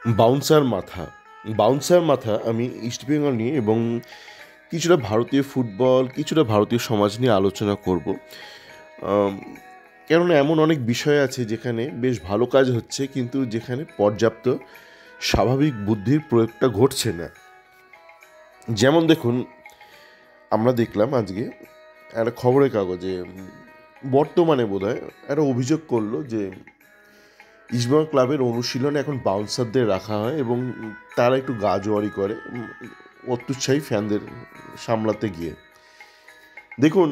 Bouncer মাথা আমি ইস্টবেঙ্গল নিয়ে এবং কিছুটা ভারতীয় ফুটবল, কিছুটা ভারতীয় সমাজ নিয়ে আলোচনা করব। আম, কেননা এমন অনেক বিষয় আছে যেখানে বেশ ভালো কাজ হচ্ছে, কিন্তু যেখানে পর্যাপ্ত স্বাভাবিক বুদ্ধির প্রয়োগটা ঘটছে না। যেমন দেখুন, আমরা দেখলাম আজকে একটা খবরের কাগজে বর্তমানে বোধহয় একটা অভিযোগ করলো যে ইস্টবেঙ্গল ক্লাবের অনুশীলনে এখন বাউন্সারদের রাখা হয় এবং তারা একটু গা জোয়ারি করে অত্যুৎসাহী ফ্যানদের সামলাতে গিয়ে। দেখুন,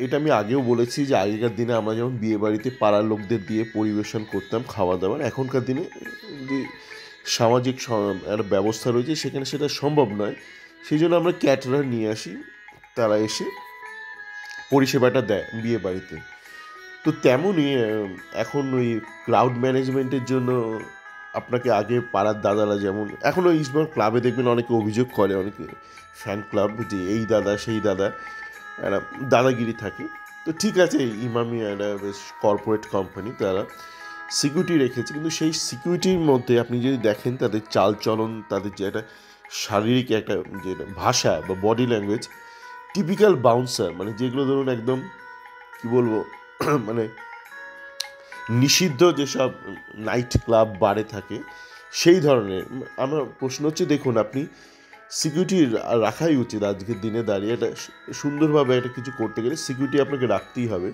এটা আমি আগেও বলেছি যে আগেকার দিনে আমরা যেমন বিয়েবাড়িতে পাড়ার লোকদের দিয়ে পরিবেশন করতাম খাওয়া দাওয়ার, এখনকার দিনে যে সামাজিক একটা ব্যবস্থা রয়েছে সেখানে সেটা সম্ভব নয়। সেই জন্য আমরা ক্যাটারার নিয়ে আসি, তারা এসে পরিষেবাটা দেয় বিয়েবাড়িতে। তো তেমনই এখন ওই ক্রাউড ম্যানেজমেন্টের জন্য আপনাকে আগে পাড়ার দাদারা, যেমন এখনও ইস্টবেঙ্গল ক্লাবে দেখবেন অনেকে অভিযোগ করে, অনেকে ফ্যান ক্লাব, যে এই দাদা সেই দাদা, একটা দাদাগিরি থাকে। তো ঠিক আছে, ইমামি একটা বেশ কর্পোরেট কোম্পানি, তারা সিকিউরিটি রেখেছে, কিন্তু সেই সিকিউরিটির মধ্যে আপনি যদি দেখেন তাদের চালচলন, তাদের যে একটা শারীরিক একটা যে ভাষা বা বডি ল্যাঙ্গুয়েজ, টিপিক্যাল বাউন্সার, মানে যেগুলো ধরুন একদম কী বলবো মানে নিষিদ্ধ যেসব নাইট ক্লাব বারে থাকে সেই ধরনের। আমার প্রশ্ন হচ্ছে, দেখুন আপনি সিকিউরিটি রাখাই উচিত আজকের দিনে দাঁড়িয়ে। এটা সুন্দরভাবে একটা কিছু করতে গেলে সিকিউরিটি আপনাকে রাখতেই হবে,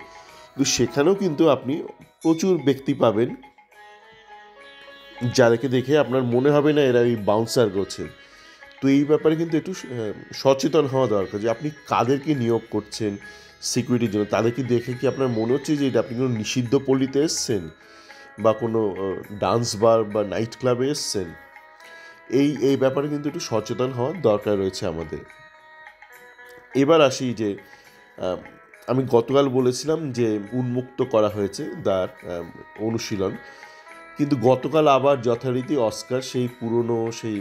কিন্তু সেখানেও কিন্তু আপনি প্রচুর ব্যক্তি পাবেন যাদেরকে দেখে আপনার মনে হবে না এরা ওই বাউন্সার করছে। তো এই ব্যাপারে কিন্তু একটু সচেতন হওয়া দরকার যে আপনি কাদেরকে নিয়োগ করছেন সিকিউরিটির জন্য। তাদেরকে দেখে কি আপনার মনে হচ্ছে যে এটা আপনি কোনো নিষিদ্ধ পল্লীতে এসছেন বা কোনো ডান্স বার বা নাইট ক্লাবে এসছেন? এই ব্যাপারে কিন্তু একটু সচেতন হওয়ার দরকার রয়েছে আমাদের। এবার আসি যে আহ, আমি গতকাল বলেছিলাম যে উন্মুক্ত করা হয়েছে দ্বার অনুশীলন, কিন্তু গতকাল আবার যথারীতি অস্কার সেই পুরনো সেই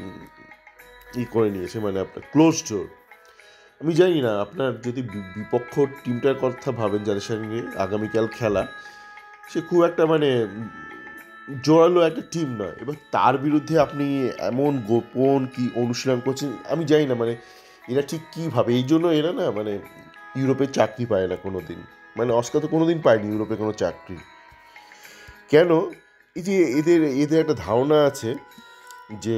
করে নিয়েছে, মানে আপনার ক্লোজ ডোর। আমি জানি না, আপনার যদি বিপক্ষ টিমটার কথা ভাবেন যাদের সঙ্গে আগামীকাল খেলা, সে খুব একটা মানে জোরালো একটা টিম নয়। এবার তার বিরুদ্ধে আপনি এমন গোপন কি অনুশীলন করছেন আমি জানি না, মানে এরা ঠিক কী ভাবে। এই জন্য এরা না মানে ইউরোপে চাকরি পায় না কোনো দিন, মানে অস্কার তো কোনো দিন পায়নি ইউরোপে কোনো চাকরি। কেন? এই যে এদের এদের একটা ধারণা আছে যে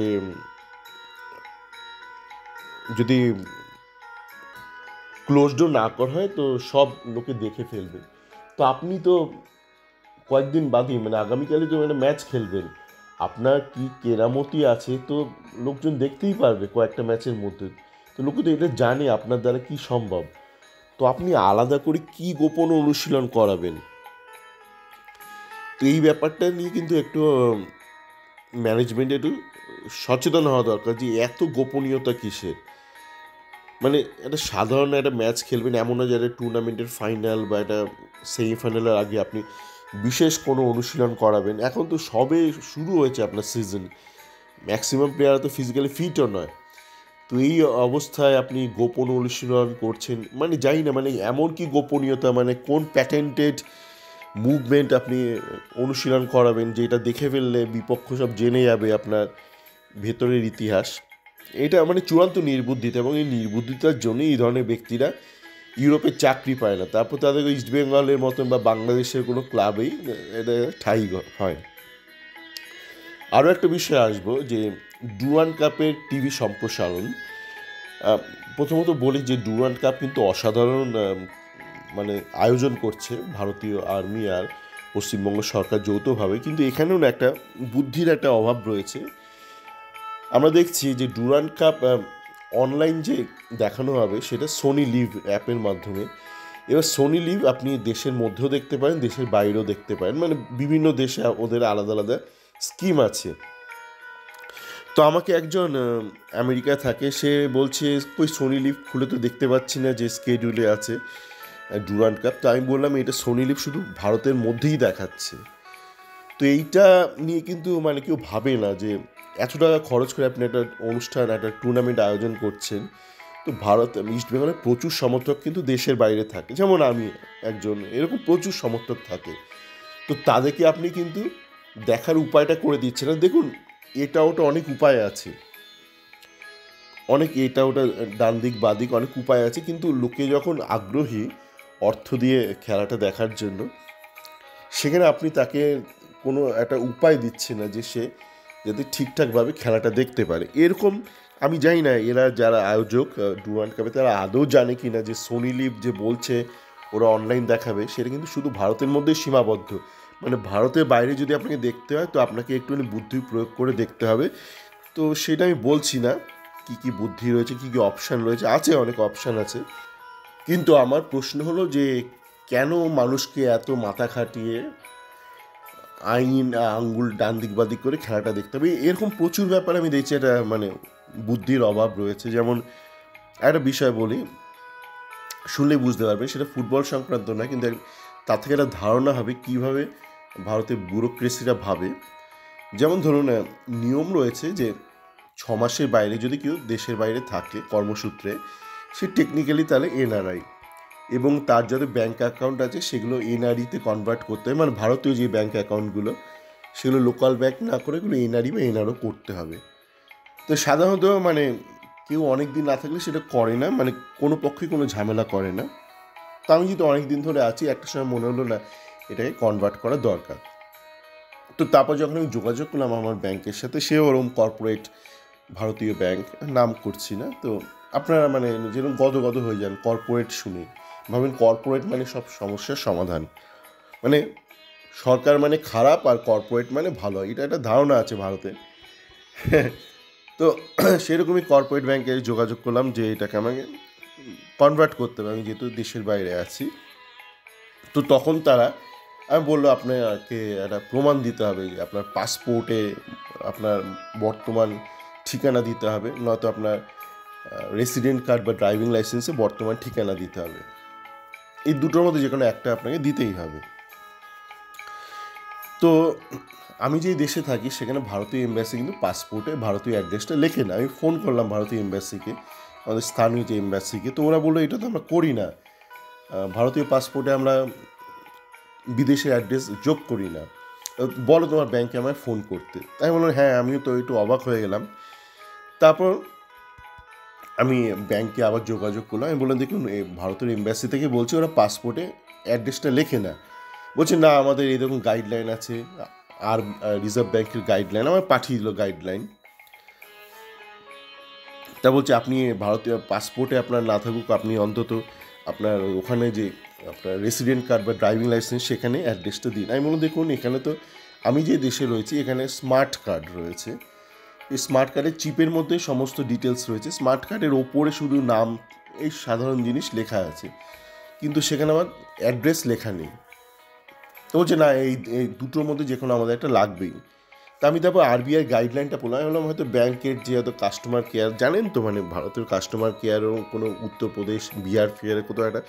যদি ক্লোজ ডোর না করা হয় তো সব লোকে দেখে ফেলবে। তো আপনি তো কয়েকদিন বাদেই মানে আগামীকালই তো একটা ম্যাচ খেলবেন, আপনার কি কেরামতি আছে তো লোকজন দেখতেই পারবে কয়েকটা ম্যাচের মধ্যে। তো লোকে তো এটা জানে আপনার দ্বারা কি সম্ভব। তো আপনি আলাদা করে কি গোপন অনুশীলন করাবেন? তো এই ব্যাপারটা নিয়ে কিন্তু একটু ম্যানেজমেন্ট একটু সচেতন হওয়া দরকার যে এত গোপনীয়তা কিসের। মানে একটা সাধারণ একটা ম্যাচ খেলবেন এমন না যে একটা টুর্নামেন্টের ফাইনাল বা একটা সেমিফাইনালের আগে আপনি বিশেষ কোনো অনুশীলন করাবেন। এখন তো সবে শুরু হয়েছে আপনার সিজন, ম্যাক্সিমাম প্লেয়াররা তো ফিজিক্যালি ফিটও নয়। তো এই অবস্থায় আপনি গোপন অনুশীলন করছেন, মানে জানি না মানে এমন কি গোপনীয়তা, মানে কোন প্যাটেন্টেড মুভমেন্ট আপনি অনুশীলন করাবেন যেটা দেখে ফেললে বিপক্ষ সব জেনে যাবে আপনার ভেতরের ইতিহাস। এটা মানে চূড়ান্ত নির্বুদ্ধিতা, এবং এই নির্বুদ্ধিতার জন্যই এই ধরনের ব্যক্তিরা ইউরোপে চাকরি পায় না, তারপর তাদের ইস্টবেঙ্গলের মতন বা বাংলাদেশের কোনো ক্লাবেই এটা ঠাঁই হয়। আরও একটা বিষয় আসবো যে ডুরান্ড কাপের টিভি সম্প্রসারণ। প্রথমত বলি যে ডুরান্ড কাপ কিন্তু অসাধারণ মানে আয়োজন করছে ভারতীয় আর্মি আর পশ্চিমবঙ্গ সরকার যৌথভাবে, কিন্তু এখানেও না একটা বুদ্ধির একটা অভাব রয়েছে। আমরা দেখছি যে ডুরান্ড কাপ অনলাইন যে দেখানো হবে সেটা সোনি লিভ অ্যাপের মাধ্যমে। এবার সোনি লিভ আপনি দেশের মধ্যেও দেখতে পারেন, দেশের বাইরেও দেখতে পারেন, মানে বিভিন্ন দেশে ওদের আলাদা আলাদা স্কিম আছে। তো আমাকে একজন আমেরিকায় থাকে, সে বলছে ওই সোনি লিভ খুলে তো দেখতে পাচ্ছি না যে স্কেডিউলে আছে ডুরান্ড কাপ। তো আমি বললাম এটা সোনি লিভ শুধু ভারতের মধ্যেই দেখাচ্ছে। তো এইটা নিয়ে কিন্তু মানে কেউ ভাবে না যে এত টাকা খরচ করে আপনি একটা অনুষ্ঠান একটা টুর্নামেন্ট আয়োজন করছেন। তো ভারত ইস্ট বেঙ্গলের প্রচুর সমর্থক কিন্তু দেশের বাইরে থাকে, যেমন আমি একজন, এরকম প্রচুর সমর্থক থাকে। তো তাদেরকে আপনি কিন্তু দেখার উপায়টা করে দিচ্ছেন না। দেখুন, এটা ওটা অনেক উপায় আছে, অনেক এটা ওটা ডান দিক বাঁ দিক অনেক উপায় আছে, কিন্তু লোকে যখন আগ্রহী অর্থ দিয়ে খেলাটা দেখার জন্য, সেখানে আপনি তাকে কোনো একটা উপায় দিচ্ছে না যে সে যাতে ঠিকঠাকভাবে খেলাটা দেখতে পারে। এরকম আমি জানি না এরা যারা আয়োজক ডুরান্ড কাপে তারা আদৌ জানে কি না যে সোনি লিভ যে বলছে ওরা অনলাইন দেখাবে, সেটা কিন্তু শুধু ভারতের মধ্যেই সীমাবদ্ধ। মানে ভারতের বাইরে যদি আপনাকে দেখতে হয় তো আপনাকে একটুখানি বুদ্ধি প্রয়োগ করে দেখতে হবে। তো সেটা আমি বলছি না কী কী বুদ্ধি রয়েছে, কী কী অপশান রয়েছে, আছে অনেক অপশান আছে। কিন্তু আমার প্রশ্ন হলো যে কেন মানুষকে এত মাথা খাটিয়ে আইন আঙ্গুল ডান দিক বাদিক করে খেলাটা দেখতে হবে? এরকম প্রচুর ব্যাপার আমি দেখছি, এটা মানে বুদ্ধির অভাব রয়েছে। যেমন একটা বিষয় বলি, শুনলেই বুঝতে পারবে, সেটা ফুটবল সংক্রান্ত না, কিন্তু তার থেকে একটা ধারণা হবে কীভাবে ভারতের ব্যুরোক্রেসিরা ভাবে। যেমন ধরুন নিয়ম রয়েছে যে 6 মাসের বাইরে যদি কেউ দেশের বাইরে থাকে কর্মসূত্রে, সে টেকনিক্যালি তাহলে এনআরআই, এবং তার যাতে ব্যাঙ্ক অ্যাকাউন্ট আছে সেগুলো এনআরইতে কনভার্ট করতে হবে। মানে ভারতীয় যে ব্যাঙ্ক অ্যাকাউন্টগুলো সেগুলো লোকাল ব্যাঙ্ক না করে এগুলো এনআরই বা এনআরও করতে হবে। তো সাধারণত মানে কেউ অনেক দিন না থাকলে সেটা করে না, মানে কোনো পক্ষে কোনো ঝামেলা করে না। তা আমি যেহেতু অনেক দিন ধরে আছি, একটা সময় মনে হলো না এটাকে কনভার্ট করা দরকার। তো তারপর যখন আমি যোগাযোগ করলাম আমার ব্যাংকের সাথে, সেও ওরকম কর্পোরেট ভারতীয় ব্যাংক, নাম করছি না, তো আপনারা মানে যেরকম গদগদ হয়ে যান কর্পোরেট শুনে, ভাবেন কর্পোরেট মানে সব সমস্যার সমাধান, মানে সরকার মানে খারাপ আর কর্পোরেট মানে ভালো, এটা একটা ধারণা আছে ভারতে। তো সেরকমই কর্পোরেট ব্যাংকে যোগাযোগ করলাম যে এটাকে আমাকে কনভার্ট করতে হবে, আমি যেহেতু দেশের বাইরে আছি। তো তখন তারা আমি বললো আপনাকে একটা প্রমাণ দিতে হবে যে আপনার পাসপোর্টে আপনার বর্তমান ঠিকানা দিতে হবে, নয়তো আপনার রেসিডেন্ট কার্ড বা ড্রাইভিং লাইসেন্সে বর্তমান ঠিকানা দিতে হবে। এই দুটোর মধ্যে যে কোনো একটা আপনাকে দিতেই হবে। তো আমি যেই দেশে থাকি সেখানে ভারতীয় এম্বাসি কিন্তু পাসপোর্টে ভারতীয় অ্যাড্রেসটা লেখে না। আমি ফোন করলাম ভারতীয় এম্বাসিকে, আমাদের স্থানীয় যে এম্বাসিকে, তো ওরা বললো এটা তো আমরা করি না, ভারতীয় পাসপোর্টে আমরা বিদেশের অ্যাড্রেস যোগ করি না, বলো তোমার ব্যাংকে আমায় ফোন করতে। তাই বললাম হ্যাঁ, আমিও তো একটু অবাক হয়ে গেলাম। তারপর আমি ব্যাংকে আবার যোগাযোগ করলাম, আমি বললাম দেখুন ভারতের এম্বাসি থেকে বলছে ওরা পাসপোর্টে অ্যাড্রেসটা লেখে না। বলছে না, আমাদের এরকম গাইডলাইন আছে, আর রিজার্ভ ব্যাংকের গাইডলাইন আমার পাঠিয়ে দিল গাইডলাইন। তা বলছে আপনি ভারতীয় পাসপোর্টে আপনার না থাকুক, আপনি অন্তত আপনার ওখানে যে আপনার রেসিডেন্ট কার্ড বা ড্রাইভিং লাইসেন্স সেখানে অ্যাড্রেসটা দিন। আমি বললাম দেখুন এখানে তো আমি যে দেশে রয়েছি এখানে স্মার্ট কার্ড রয়েছে, এই স্মার্ট কার্ডের চিপের মধ্যে সমস্ত ডিটেলস রয়েছে, স্মার্ট কার্ডের ওপরে শুধু নাম এই সাধারণ জিনিস লেখা আছে, কিন্তু সেখানে আমার অ্যাড্রেস লেখা নেই। তো বলছে না, এই দুটোর মধ্যে যে কোনো আমাদের একটা লাগবেই। তা আমি তারপর আরবিআই গাইডলাইনটা পড়লাম, আমি বললাম হয়তো ব্যাংকের যে হয়তো কাস্টমার কেয়ার, জানেন তো মানে ভারতের কাস্টমার কেয়ারও কোনো উত্তরপ্রদেশ বিহার ফিহারে কোথাও একটা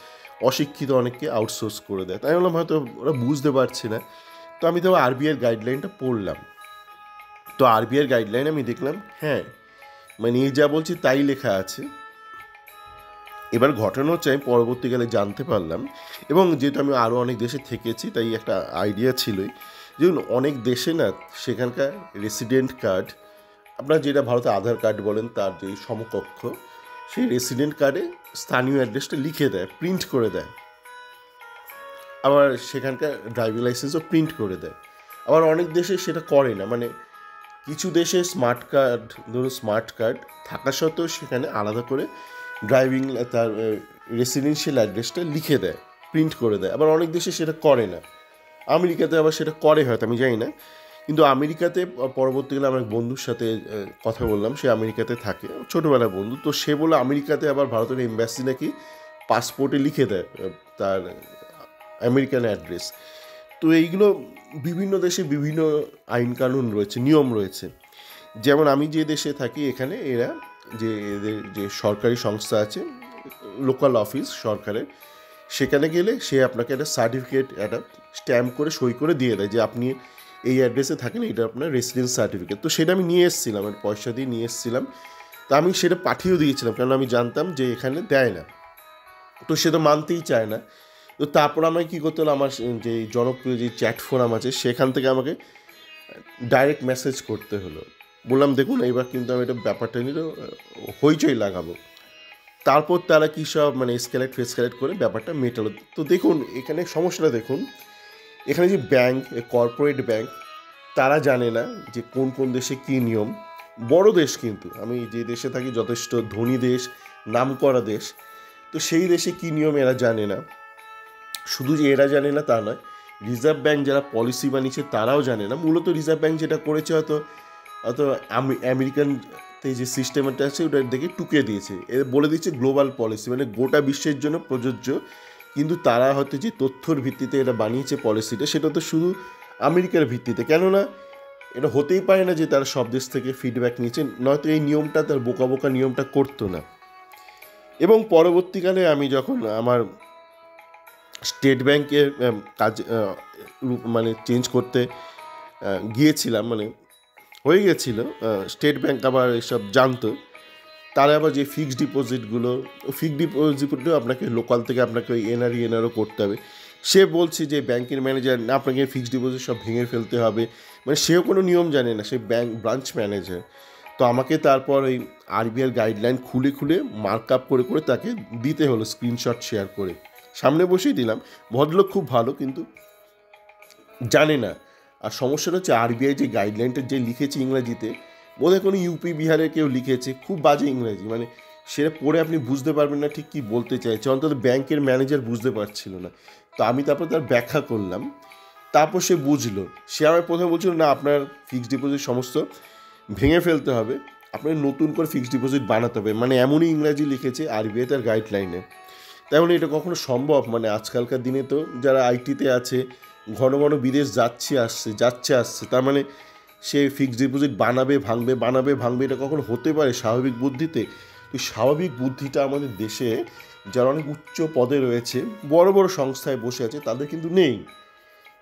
অশিক্ষিত অনেককে আউটসোর্স করে দেয়, তাই বললাম হয়তো ওরা বুঝতে পারছে না। তো আমি তো আরবিআইয়ের গাইডলাইনটা পড়লাম, তো আরবিআইয়ের গাইডলাইন আমি দেখলাম হ্যাঁ মানে এই যা বলছি তাই লেখা আছে। এবার ঘটনা হচ্ছে আমি পরবর্তীকালে জানতে পারলাম, এবং যেহেতু আমি আরও অনেক দেশে থেকেছি তাই একটা আইডিয়া ছিলই, যেমন অনেক দেশে না সেখানকার রেসিডেন্ট কার্ড, আপনার যেটা ভারতে আধার কার্ড বলেন তার যে সমকক্ষ, সেই রেসিডেন্ট কার্ডে স্থানীয় অ্যাড্রেসটা লিখে দেয়, প্রিন্ট করে দেয়। আবার সেখানকার ড্রাইভিং লাইসেন্সও প্রিন্ট করে দেয়। আবার অনেক দেশে সেটা করে না, মানে কিছু দেশে স্মার্ট কার্ড, ধরুন স্মার্ট কার্ড থাকা সত্ত্বেও সেখানে আলাদা করে ড্রাইভিং তার রেসিডেন্সিয়াল অ্যাড্রেসটা লিখে দেয়, প্রিন্ট করে দেয়। আবার অনেক দেশে সেটা করে না। আমেরিকাতে আবার সেটা করে হয়তো, আমি জানি না। কিন্তু আমেরিকাতে পরবর্তীকালে আমার বন্ধুর সাথে কথা বললাম, সে আমেরিকাতে থাকে, ছোটোবেলার বন্ধু। তো সে বললো আমেরিকাতে আবার ভারতের এম্বাসি নাকি পাসপোর্টে লিখে দেয় তার আমেরিকান অ্যাড্রেস। তো এইগুলো বিভিন্ন দেশে বিভিন্ন আইন কানুন রয়েছে, নিয়ম রয়েছে। যেমন আমি যে দেশে থাকি এখানে এরা যে এদের যে সরকারি সংস্থা আছে, লোকাল অফিস সরকারের, সেখানে গেলে সে আপনাকে একটা সার্টিফিকেট, একটা স্ট্যাম্প করে সই করে দিয়ে দেয় যে আপনি এই অ্যাড্রেসে থাকেন, এটা আপনার রেসিডেন্স সার্টিফিকেট। তো সেটা আমি নিয়ে এসেছিলাম, আর পয়সা দিয়ে নিয়ে এসেছিলাম। তা আমি সেটা পাঠিয়েও দিয়েছিলাম, কারণ আমি জানতাম যে এখানে দেয় না, তো সে তো মানতেই চায় না। তো তারপর আমাকে কী করতে হলো, আমার যে জনপ্রিয় যে চ্যাট ফোরাম আছে সেখান থেকে আমাকে ডাইরেক্ট মেসেজ করতে হলো বললাম দেখুন এইবার কিন্তু আমি এটা ব্যাপারটা নিয়ে হইচই লাগাবো। তারপর তারা কী সব মানে এসকেলেট ফেসকেলেট করে ব্যাপারটা মেটালো। তো দেখুন এখানে সমস্যাটা দেখুন, এখানে যে ব্যাংক, কর্পোরেট ব্যাংক, তারা জানে না যে কোন কোন দেশে কী নিয়ম। বড় দেশ কিন্তু, আমি যে দেশে থাকি যথেষ্ট ধনী দেশ, নামকরা দেশ, তো সেই দেশে কী নিয়ম এরা জানে না। শুধু যে এরা জানে না তা নয়, রিজার্ভ ব্যাংক যারা পলিসি বানিয়েছে তারাও জানে না। মূলত রিজার্ভ ব্যাংক যেটা করেছে হয়তো হয়তো আমেরিকানতে যে সিস্টেমটা আছে ওটার দিকে টুকে দিয়েছে, এর বলে দিচ্ছে গ্লোবাল পলিসি, মানে গোটা বিশ্বের জন্য প্রযোজ্য। কিন্তু তারা হয়তো যে তথ্যর ভিত্তিতে এটা বানিয়েছে পলিসিটা, সেটা তো শুধু আমেরিকার ভিত্তিতে। কেননা এটা হতেই পারে না যে তারা সব দেশ থেকে ফিডব্যাক নিয়েছে, নয়তো এই নিয়মটা, তার বোকা বোকা নিয়মটা করতো না। এবং পরবর্তীকালে আমি যখন আমার স্টেট ব্যাংকের কাজ মানে চেঞ্জ করতে গিয়েছিলাম, মানে হয়ে গেছিলো, স্টেট ব্যাংক আবার এসব জানতো। তারা আবার যে ফিক্সড ডিপোজিটগুলো, ফিক্সড ডিপোজিটও আপনাকে লোকাল থেকে আপনাকে ওই এনআরও করতে হবে। সে বলছে যে ব্যাংকের ম্যানেজার না, আপনাকে ফিক্সড ডিপোজিট সব ভেঙে ফেলতে হবে, মানে সেও কোনো নিয়ম জানে না, সে ব্রাঞ্চ ম্যানেজার। তো আমাকে তারপর ওই আরবিআইয়ের গাইডলাইন খুলে খুলে মার্ক আপ করে করে তাকে দিতে হলো, স্ক্রিনশট শেয়ার করে সামনে বসেই দিলাম। ভদ্রলোক খুব ভালো, কিন্তু জানে না। আর সমস্যাটা হচ্ছে আরবিআই যে গাইডলাইনটা যে লিখেছে ইংরাজিতে, বোধহয় কোনো ইউপি বিহারের কেউ লিখেছে, খুব বাজে ইংরাজি, মানে সেটা পড়ে আপনি বুঝতে পারবেন না ঠিক কী বলতে চাইছে, অন্তত ব্যাংকের ম্যানেজার বুঝতে পারছিল না। তো আমি তারপর তার ব্যাখ্যা করলাম, তারপর সে বুঝলো। সে আমার প্রথমে বলছিল না, আপনার ফিক্সড ডিপোজিট সমস্ত ভেঙে ফেলতে হবে, আপনার নতুন করে ফিক্সড ডিপোজিট বানাতে হবে, মানে এমনই ইংরাজি লিখেছে আরবিআই তার গাইডলাইনে। তেমন এটা কখনো সম্ভব? মানে আজকালকার দিনে তো যারা আইটিতে আছে, ঘন ঘন বিদেশ যাচ্ছে আসছে, তার মানে সে ফিক্সড ডিপোজিট বানাবে ভাঙবে, এটা কখনো হতে পারে স্বাভাবিক বুদ্ধিতে? তো স্বাভাবিক বুদ্ধিটা আমাদের দেশে যারা অনেক উচ্চ পদে রয়েছে, বড় বড় সংস্থায় বসে আছে, তাদের কিন্তু নেই।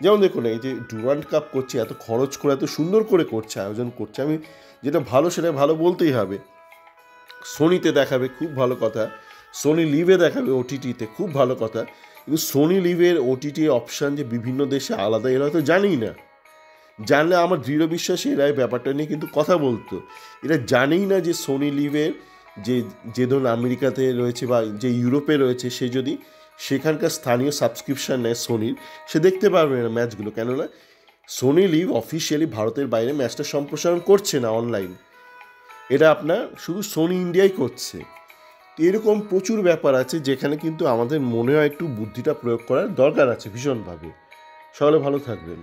যেমন দেখুন এই যে ডুরান্ড কাপ করছে, এত খরচ করে এত সুন্দর করে করছে, আয়োজন করছে, আমি যেটা ভালো সেটা ভালো বলতেই হবে। সোনিতে দেখাবে, খুব ভালো কথা। সোনি লিভে দেখাবে, ওটিটিতে, খুব ভালো কথা। কিন্তু সোনি লিভের ওটিটি অপশান যে বিভিন্ন দেশে আলাদা, এরা হয়তো জানেই না। জানলে আমার দৃঢ় বিশ্বাসে এরা এই ব্যাপারটা নিয়ে কিন্তু কথা বলতো। এরা জানেই না যে সোনি লিভের যে ধরুন আমেরিকাতে রয়েছে বা যে ইউরোপে রয়েছে, সে যদি সেখানকার স্থানীয় সাবস্ক্রিপশান নেয় সোনির, সে দেখতে পারবে না ম্যাচগুলো। কেননা সোনি লিভ অফিসিয়ালি ভারতের বাইরে ম্যাচটা সম্প্রসারণ করছে না অনলাইন, এটা আপনার শুধু সোনি ইন্ডিয়াই করছে। এরকম প্রচুর ব্যাপার আছে যেখানে কিন্তু আমাদের মনে হয় একটু বুদ্ধিটা প্রয়োগ করার দরকার আছে ভীষণভাবে। সকলে ভালো থাকবেন।